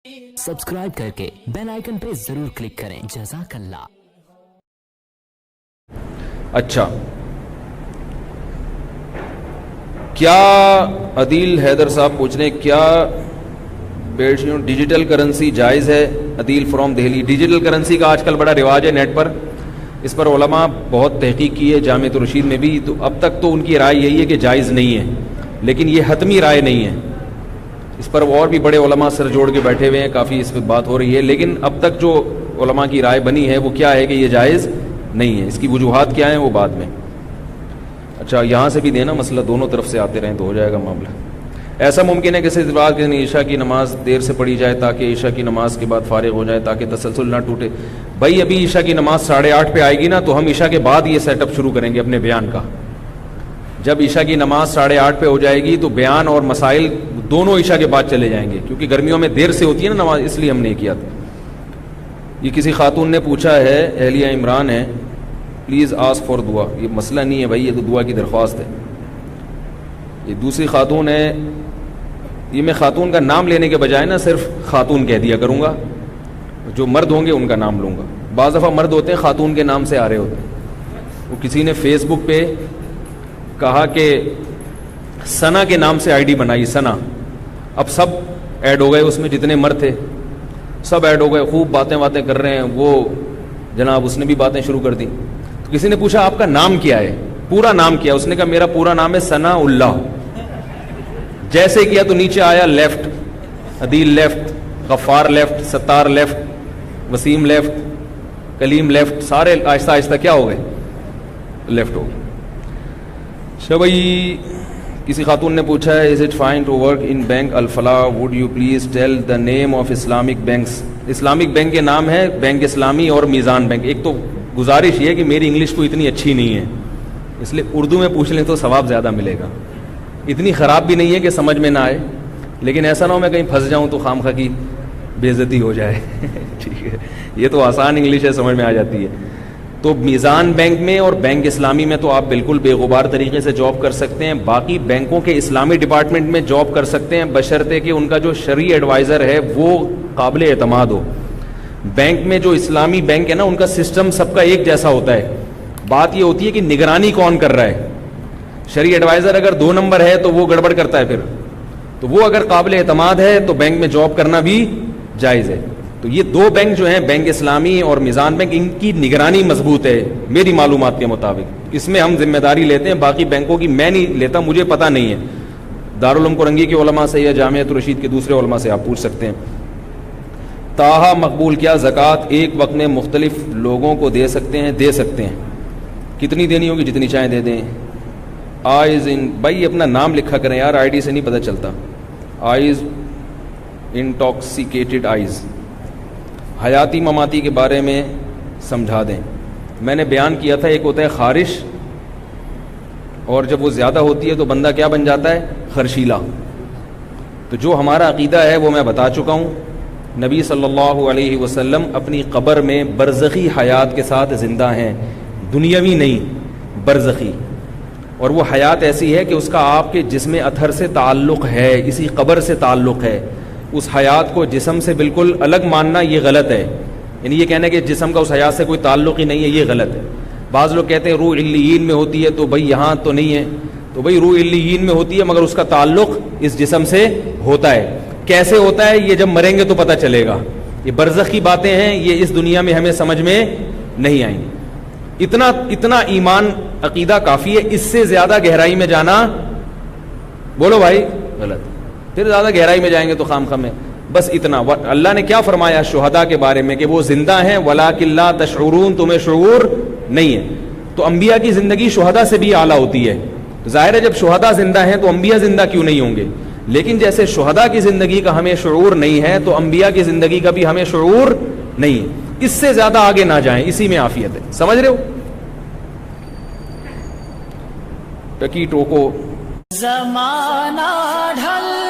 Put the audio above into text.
Subscribe करके bell icon पे जरूर क्लिक करें। जज़ाकल्लाह। अच्छा, क्या अदील हैदर साहब पूछ रहे हैं क्या डिजिटल करेंसी जायज़ है? Adeel from Delhi. Digital currency का आजकल बड़ा रिवाज है नेट पर, इस पर उलमा बहुत तहकीक की है, जामिअत रशीद में भी। तो अब तक तो उनकी राय यही है कि जायज़ नहीं है, लेकिन ये हतमी राय नहीं है। इस पर और भी बड़े उलमा सर जोड़ के बैठे हुए हैं, काफ़ी इस पर बात हो रही है, लेकिन अब तक जो उलमा की राय बनी है वो क्या है कि ये जायज़ नहीं है। इसकी वजूहात क्या है वो बाद में। अच्छा, यहाँ से भी देना, मसला दोनों तरफ से आते रहें तो हो जाएगा मामला। ऐसा मुमकिन है कि इस बात के ईशा की नमाज देर से पढ़ी जाए ताकि ईशा की नमाज के बाद फारिग हो जाए, ताकि तसलसल ना टूटे। भाई अभी ईशा की नमाज 8:30 पे आएगी ना, तो हम ईशा के बाद ये सेटअप शुरू करेंगे अपने बयान का। जब ईशा की नमाज 8:30 पे हो जाएगी तो बयान और मसाइल दोनों ईशा के बाद चले जाएंगे, क्योंकि गर्मियों में देर से होती है ना नमाज, इसलिए हमने ये किया था। ये किसी खातून ने पूछा है, एहलिया इमरान है, प्लीज़ आस्क फॉर दुआ। ये मसला नहीं है भाई, ये तो दुआ की दरख्वास्त है। ये दूसरी खातून है, ये मैं खातून का नाम लेने के बजाय ना सिर्फ खातून कह दिया करूँगा, जो मर्द होंगे उनका नाम लूँगा। बाज़ दफ़ा मर्द होते हैं खातून के नाम से आ रहे होते हैं। वो किसी ने फेसबुक पे कहा कि सना के नाम से आईडी बनाई, सना। अब सब ऐड हो गए उसमें, जितने मर्द थे सब ऐड हो गए, खूब बातें कर रहे हैं। वो जनाब उसने भी बातें शुरू कर दी। तो किसी ने पूछा आपका नाम क्या है, पूरा नाम क्या? उसने कहा मेरा पूरा नाम है सना उल्लाह। जैसे किया तो नीचे आया left, Adeel left, Ghaffar left, Sattar left, Wasim left, Kaleem left, सारे आहिस्ता आहिस्ता क्या हो गए, लेफ्ट हो गए। भाई किसी खातून ने पूछा है, is it fine to work in bank Alfalah, would you please tell the name of Islamic banks? Islamic bank के नाम है बैंक इस्लामी और मीज़ान बैंक। एक तो गुजारिश ये है कि मेरी इंग्लिश तो इतनी अच्छी नहीं है, इसलिए उर्दू में पूछ लें तो सवाब ज़्यादा मिलेगा। इतनी ख़राब भी नहीं है कि समझ में ना आए, लेकिन ऐसा ना हो मैं कहीं फंस जाऊँ तो खामखा की बेइज्जती हो जाए। ठीक है, ये तो आसान इंग्लिश है, समझ में आ जाती है। तो मीज़ान बैंक में और बैंक इस्लामी में तो आप बिल्कुल बेगुबार तरीके से जॉब कर सकते हैं। बाकी बैंकों के इस्लामी डिपार्टमेंट में जॉब कर सकते हैं, बशर्ते कि उनका जो शरई एडवाइज़र है वो काबिल एतमाद हो। बैंक में जो इस्लामी बैंक है ना, उनका सिस्टम सबका एक जैसा होता है। बात ये होती है कि निगरानी कौन कर रहा है। शरई एडवाइज़र अगर 2 नंबर है तो वो गड़बड़ करता है, फिर तो वो अगर काबिल एतमाद है तो बैंक में जॉब करना भी जायज़ है। तो ये 2 बैंक जो हैं, बैंक इस्लामी और मीज़ान बैंक, इनकी निगरानी मजबूत है मेरी मालूमात के मुताबिक। इसमें हम जिम्मेदारी लेते हैं, बाकी बैंकों की मैं नहीं लेता, मुझे पता नहीं है। दारुल उलूम कुरंगी के उलमा से या जामिअत रशीद के दूसरे उलमा से आप पूछ सकते हैं। ताहा मकबूल क्या ज़कात एक वक्त में मुख्तलिफ लोगों को दे सकते हैं? दे सकते हैं। कितनी देनी होगी? जितनी चाहें दे दें। आइज़ इन, भाई अपना नाम लिखा करें यार, आईडी से नहीं पता चलता। आइज़ इंटॉक्सिकेटेड आइज़, हयाती ममाती के बारे में समझा दें। मैंने बयान किया था, एक होता है खारिश, और जब वो ज़्यादा होती है तो बंदा क्या बन जाता है, खर्शीला। तो जो हमारा अकीदा है वो मैं बता चुका हूँ। नबी सल्लल्लाहु अलैहि वसल्लम अपनी कब्र में बरज़खी हयात के साथ ज़िंदा हैं, दुनियावी नहीं, बरज़खी। और वो हयात ऐसी है कि उसका आपके जिस्म अथर से ताल्लुक़ है, इसी कब्र से ताल्लुक़ है। उस हयात को जिस्म से बिल्कुल अलग मानना ये गलत है। यानी ये कहना कि जिस्म का उस हयात से कोई ताल्लुक़ ही नहीं है, ये गलत है। बाज़ लोग कहते हैं रूह इल्लियीन में होती है, तो भाई यहाँ तो नहीं है। तो भाई रूह इल्लियीन में होती है, मगर उसका ताल्लुक़ इस जिस्म से होता है। कैसे होता है ये जब मरेंगे तो पता चलेगा। ये बरज़ख की बातें हैं, ये इस दुनिया में हमें समझ में नहीं आएंगी। इतना ईमान अकीदा काफ़ी है, इससे ज़्यादा गहराई में जाना, बोलो भाई, गलत। फिर ज़्यादा गहराई में जाएंगे तो खामखा में। बस इतना। अल्लाह ने क्या फरमाया शुहदा के बारे में कि वो जिंदा हैं, वलाकिन ला तशऊरून, तुम्हें शऊर नहीं है। तो अंबिया की ज़िंदगी शुहदा से भी आला होती है। तो ज़ाहिर है जब शुहदा जिंदा हैं तो अंबिया जिंदा क्यों नहीं होंगे। लेकिन जैसे शुहदा की ज़िंदगी का हमें शऊर नहीं है, तो अंबिया की ज़िंदगी का भी हमें शऊर नहीं है। इससे ज़्यादा आगे ना जाएं, इसी में आफियत है। समझ रहे हो? टकी टोको ज़माना ढल